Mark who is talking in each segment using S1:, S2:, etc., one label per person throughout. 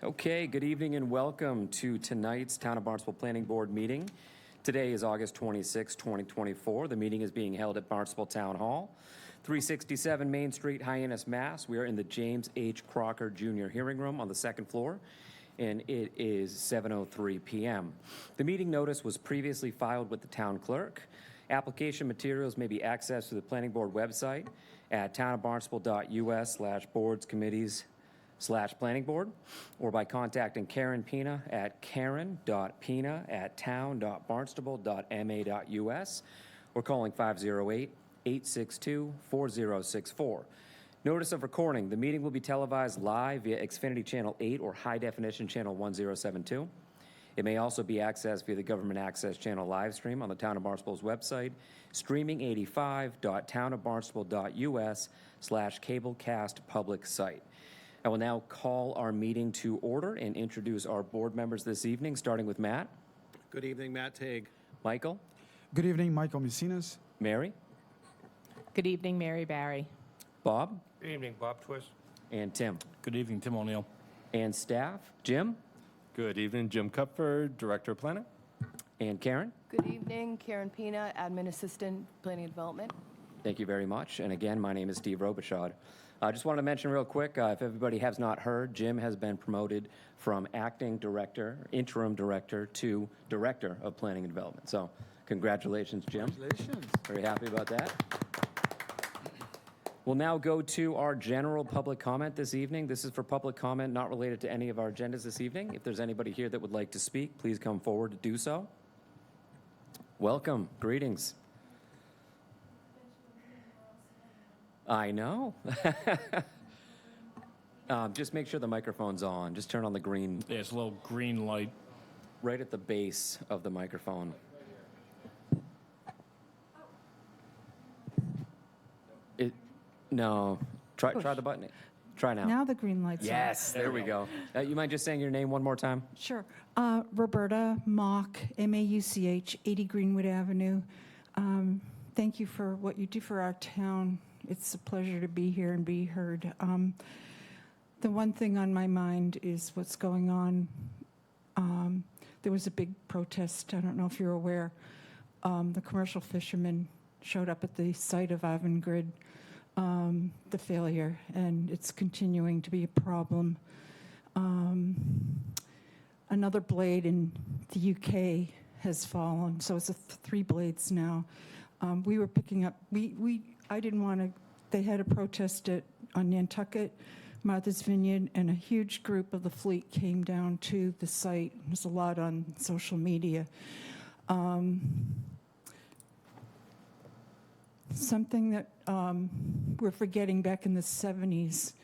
S1: Okay, good evening and welcome to tonight's Town of Barnstable Planning Board meeting. Today is August 26, 2024. The meeting is being held at Barnstable Town Hall, 367 Main Street, Hyannis, Mass. We are in the James H. Crocker Jr. Hearing Room on the second floor, and it is 7:03 p.m. The meeting notice was previously filed with the town clerk. Application materials may be accessed through the Planning Board website at townofbarnstable.us/boards/committees/planning board, or by contacting Karen Pina at karen.pina@town.barnstable.ma.us, or calling 508-862-4064. Notice of recording. The meeting will be televised live via Xfinity Channel 8 or High Definition Channel 1072. It may also be accessed via the Government Access Channel live stream on the Town of Barnstable's website, streaming85.townofbarnstable.us/cablecast public site. I will now call our meeting to order and introduce our board members this evening, starting with Matt.
S2: Good evening, Matt Tague.
S1: Michael.
S3: Good evening, Michael Messinas.
S1: Mary.
S4: Good evening, Mary Barry.
S1: Bob.
S5: Good evening, Bob Twist.
S1: And Tim.
S5: Good evening, Tim O'Neill.
S1: And staff. Jim.
S6: Good evening, Jim Cupford, Director of Planning.
S1: And Karen.
S7: Good evening, Karen Pina, Admin Assistant, Planning and Development.
S1: Thank you very much. And again, my name is Steve Robichaud. I just wanted to mention real quick, if everybody has not heard, Jim has been promoted from acting director, interim director, to director of planning and development. So congratulations, Jim.
S3: Congratulations.
S1: Very happy about that. We'll now go to our general public comment this evening. This is for public comment not related to any of our agendas this evening. If there's anybody here that would like to speak, please come forward to do so. Welcome. Greetings. I know. Just make sure the microphone's on. Just turn on the green,
S5: Yeah, it's a little green light.
S1: right at the base of the microphone. No. Try the button. Try now.
S8: Now the green light's on.
S1: Yes, there we go. You mind just saying your name one more time?
S8: Sure. Roberta Mauch, M-A-U-C-H, 80 Greenwood Avenue. Thank you for what you do for our town. It's a pleasure to be here and be heard. The one thing on my mind is what's going on. There was a big protest. I don't know if you're aware. The commercial fishermen showed up at the site of Avangrid, the failure, and it's continuing to be a problem. Another blade in the UK has fallen, so it's 3 blades now. We were picking up, I didn't want to, they had a protest on Nantucket, Martha's Vineyard, and a huge group of the fleet came down to the site. There's a lot on social media. Something that we're forgetting, back in the 70s,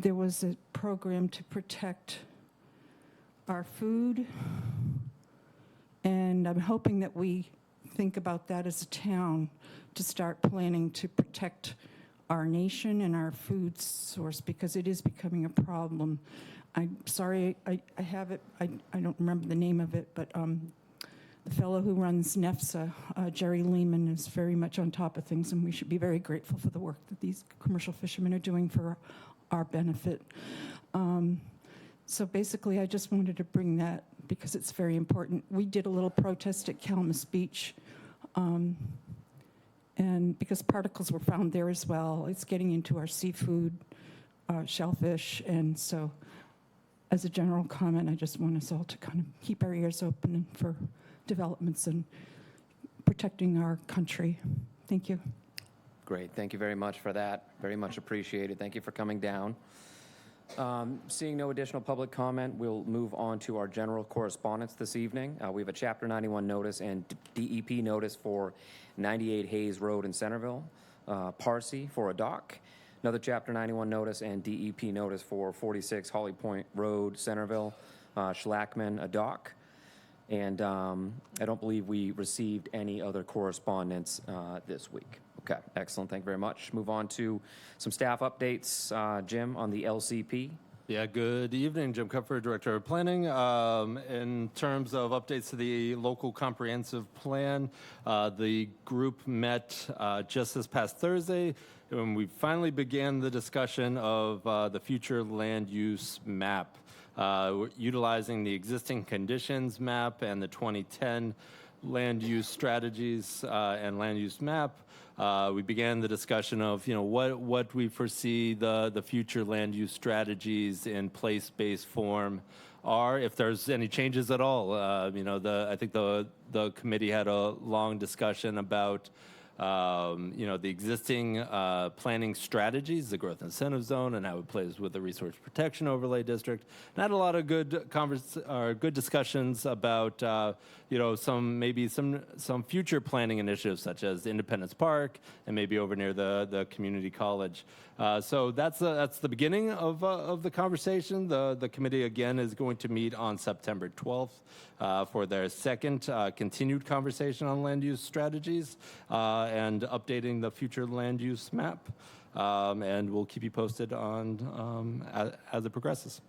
S8: there was a program to protect our food, and I'm hoping that we think about that as a town to start planning to protect our nation and our food source, because it is becoming a problem. I'm sorry, I have it, I don't remember the name of it, but the fellow who runs NEFSA, Jerry Lehman, is very much on top of things, and we should be very grateful for the work that these commercial fishermen are doing for our benefit. So basically, I just wanted to bring that because it's very important. We did a little protest at Calamus Beach, and because particles were found there as well. It's getting into our seafood, shellfish, and so as a general comment, I just want us all to kind of keep our ears open for developments and protecting our country. Thank you.
S1: Great. Thank you very much for that. Very much appreciated. Thank you for coming down. Seeing no additional public comment, we'll move on to our general correspondence this evening. We have a Chapter 91 notice and DEP notice for 98 Hayes Road in Centerville, Parsi for a dock. Another Chapter 91 notice and DEP notice for 46 Holly Point Road, Centerville, Schlackman, a dock. And I don't believe we received any other correspondence this week. Okay, excellent. Thank you very much. Move on to some staff updates. Jim, on the LCP.
S6: Yeah, good evening, Jim Cupford, Director of Planning. In terms of updates to the local comprehensive plan, the group met just this past Thursday, when we finally began the discussion of the future land use map. We're utilizing the existing conditions map and the 2010 land use strategies and land use map. We began the discussion of, what we foresee the future land use strategies in place-based form are, if there's any changes at all. I think the committee had a long discussion about the existing planning strategies, the growth incentive zone, and how it plays with the resource protection overlay district. And had a lot of good discussions about some future planning initiatives such as Independence Park and maybe over near the community college. So that's the beginning of the conversation. The committee again is going to meet on September 12th for their second continued conversation on land use strategies and updating the future land use map. And we'll keep you posted on as it progresses.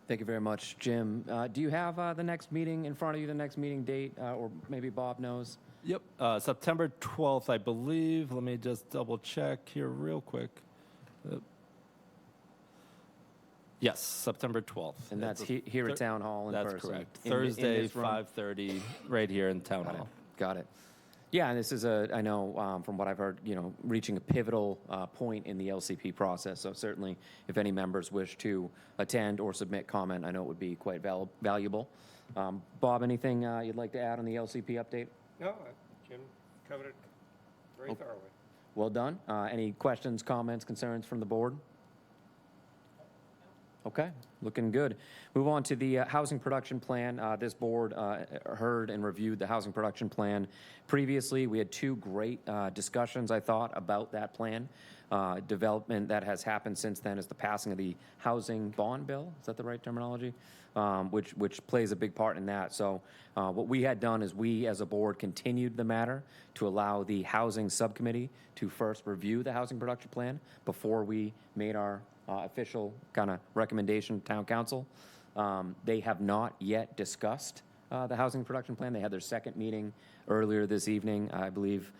S1: Thank you very much, Jim. Do you have the next meeting in front of you, the next meeting date, or maybe Bob knows?
S6: Yep, September 12th, I believe. Let me just double check here real quick. Yes, September 12th.
S1: And that's here at Town Hall in person?
S6: That's correct.
S1: In
S6: Thursday,
S1: this room?
S6: 5:30, right here in Town Hall.
S1: Got it. Yeah, and this is I know from what I've heard, reaching a pivotal point in the LCP process. So certainly, if any members wish to attend or submit comment, I know it would be quite valuable. Bob, anything you'd like to add on the LCP update?
S5: No, Jim covered it very thoroughly.
S1: Well done. Any questions, comments, concerns from the board? Okay, looking good. Move on to the housing production plan. This board heard and reviewed the housing production plan previously. We had two great discussions, I thought, about that plan. Development that has happened since then is the passing of the housing bond bill. Is that the right terminology? Which plays a big part in that. So what we had done is we, as a board, continued the matter to allow the housing subcommittee to first review the housing production plan before we made our official kind of recommendation to town council. They have not yet discussed the housing production plan. They had their second meeting earlier this evening, I believe,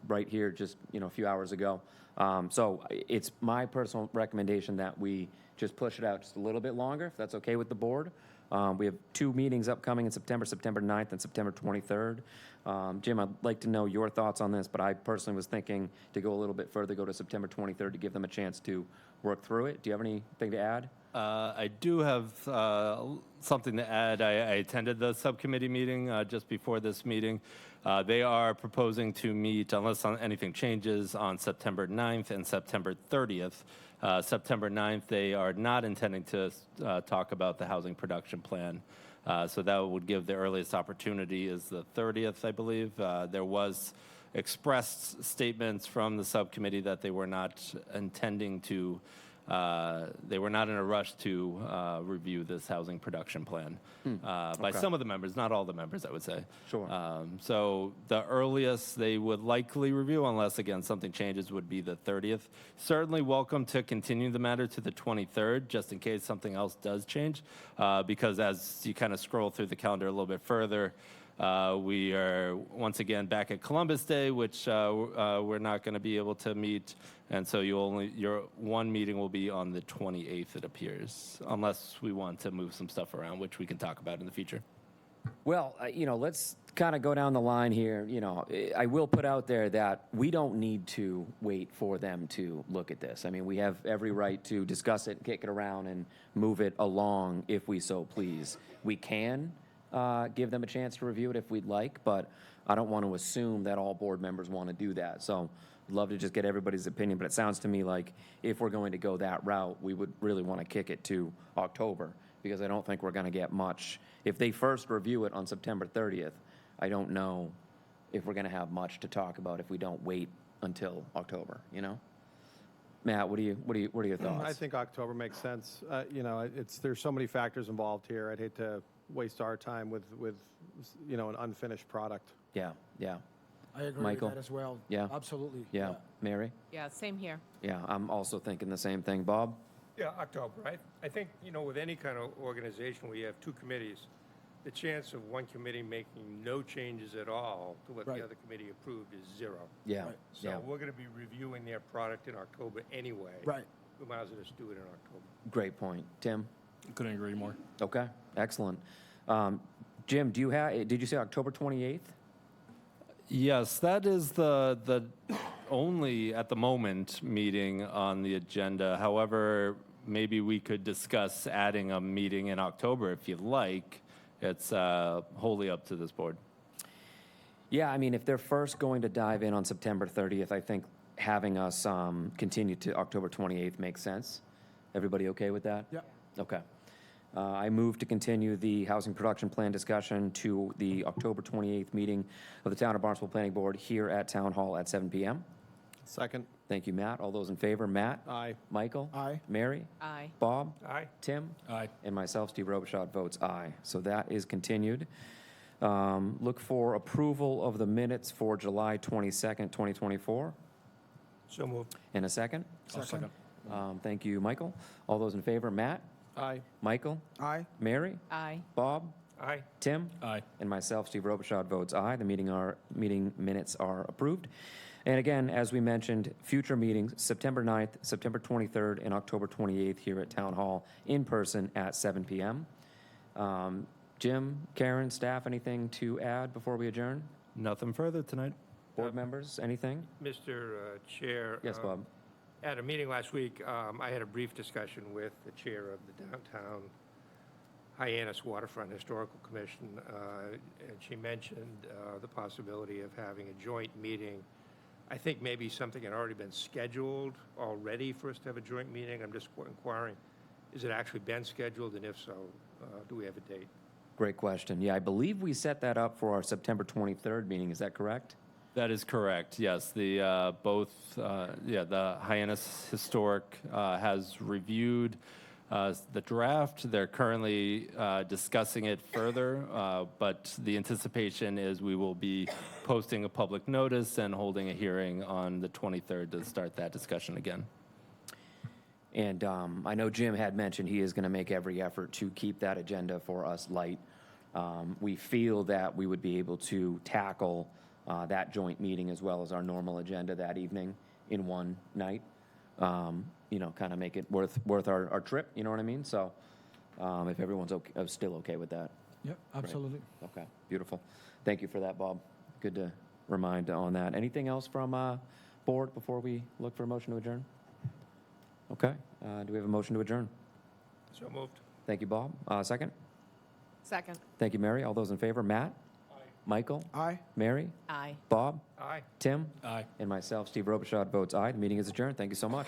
S1: right here just a few hours ago. So it's my personal recommendation that we just push it out just a little bit longer, if that's okay with the board. We have two meetings upcoming in September 9th and September 23rd. Jim, I'd like to know your thoughts on this, but I personally was thinking to go a little bit further, go to September 23rd to give them a chance to work through it. Do you have anything to add?
S6: I do have something to add. I attended the subcommittee meeting just before this meeting. They are proposing to meet, unless anything changes, on September 9th and September 30th. September 9th, they are not intending to talk about the housing production plan. So that would give the earliest opportunity is the 30th, I believe. There was expressed statements from the subcommittee that they were not intending to, they were not in a rush to review this housing production plan by some of the members, not all the members, I would say.
S1: Sure.
S6: So the earliest they would likely review, unless, again, something changes, would be the 30th. Certainly welcome to continue the matter to the 23rd, just in case something else does change, because as you kind of scroll through the calendar a little bit further, we are once again back at Columbus Day, which we're not going to be able to meet, and so your one meeting will be on the 28th, it appears, unless we want to move some stuff around, which we can talk about in the future.
S1: Well, let's kind of go down the line here. I will put out there that we don't need to wait for them to look at this. I mean, we have every right to discuss it, kick it around, and move it along if we so please. We can give them a chance to review it if we'd like, but I don't want to assume that all board members want to do that. So I'd love to just get everybody's opinion, but it sounds to me like if we're going to go that route, we would really want to kick it to October, because I don't think we're going to get much. If they first review it on September 30th, I don't know if we're going to have much to talk about if we don't wait until October, Matt, what are your thoughts?
S2: I think October makes sense. There's so many factors involved here. I'd hate to waste our time with an unfinished product.
S1: Yeah.
S3: I agree
S1: Michael?
S3: with that as well.
S1: Yeah.
S3: Absolutely.
S1: Yeah. Mary?
S4: Yeah, same here.
S1: Yeah, I'm also thinking the same thing. Bob?
S5: Yeah, October. I think, with any kind of organization where you have two committees, the chance of one committee making no changes at all to what
S3: Right.
S5: the other committee approved is zero.
S1: Yeah.
S3: Right.
S5: So
S1: Yeah.
S5: we're going to be reviewing their product in October anyway.
S3: Right.
S5: We might as well just do it in October.
S1: Great point. Tim?
S9: Couldn't agree more.
S1: Okay, excellent. Jim, did you say October 28th?
S6: Yes, that is the only, at the moment, meeting on the agenda. However, maybe we could discuss adding a meeting in October if you'd like. It's wholly up to this board.
S1: Yeah, I mean, if they're first going to dive in on September 30th, I think having us continue to October 28th makes sense. Everybody okay with that?
S3: Yeah.
S1: Okay. I move to continue the housing production plan discussion to the October 28th meeting of the Town of Barnstable Planning Board here at Town Hall at 7 p.m.
S2: Second.
S1: Thank you, Matt. All those in favor? Matt?
S2: Aye.
S1: Michael?
S3: Aye.
S1: Mary?
S4: Aye.
S1: Bob?
S5: Aye.
S1: Tim?
S9: Aye.
S1: And myself, Steve Robichaud, votes aye. So that is continued. Look for approval of the minutes for July 22nd, 2024.
S5: So moved.
S1: In a second.
S3: Second.
S1: Thank you, Michael. All those in favor? Matt?
S2: Aye.
S1: Michael?
S3: Aye.
S1: Mary?
S4: Aye.
S1: Bob?
S5: Aye.
S1: Tim?
S9: Aye.
S1: And myself, Steve Robichaud, votes aye. The meeting minutes are approved. And again, as we mentioned, future meetings, September 9th, September 23rd, and October 28th here at Town Hall in person at 7 p.m. Jim, Karen, staff, anything to add before we adjourn?
S6: Nothing further tonight.
S1: Board members, anything?
S5: Mr. Chair.
S1: Yes, Bob.
S5: At a meeting last week, I had a brief discussion with the chair of the Downtown Hyannis Waterfront Historical Commission, and she mentioned the possibility of having a joint meeting. I think maybe something had already been scheduled already for us to have a joint meeting. I'm just inquiring, has it actually been scheduled, and if so, do we have a date?
S1: Great question. Yeah, I believe we set that up for our September 23rd meeting. Is that correct?
S6: That is correct, yes. The the Hyannis Historic has reviewed the draft. They're currently discussing it further, but the anticipation is we will be posting a public notice and holding a hearing on the 23rd to start that discussion again.
S1: And I know Jim had mentioned he is going to make every effort to keep that agenda for us light. We feel that we would be able to tackle that joint meeting as well as our normal agenda that evening in one night. Kind of make it worth our trip, you know what I mean? So if everyone's still okay with that.
S3: Yep, absolutely.
S1: Okay, beautiful. Thank you for that, Bob. Good to remind on that. Anything else from board before we look for a motion to adjourn? Okay, do we have a motion to adjourn?
S5: So moved.
S1: Thank you, Bob. Second?
S4: Second.
S1: Thank you, Mary. All those in favor? Matt? Aye. Michael?
S3: Aye.
S1: Mary?
S4: Aye.
S1: Bob?
S5: Aye.
S1: Tim?
S9: Aye.
S1: And myself, Steve Robichaud, votes aye. The meeting is adjourned. Thank you so much.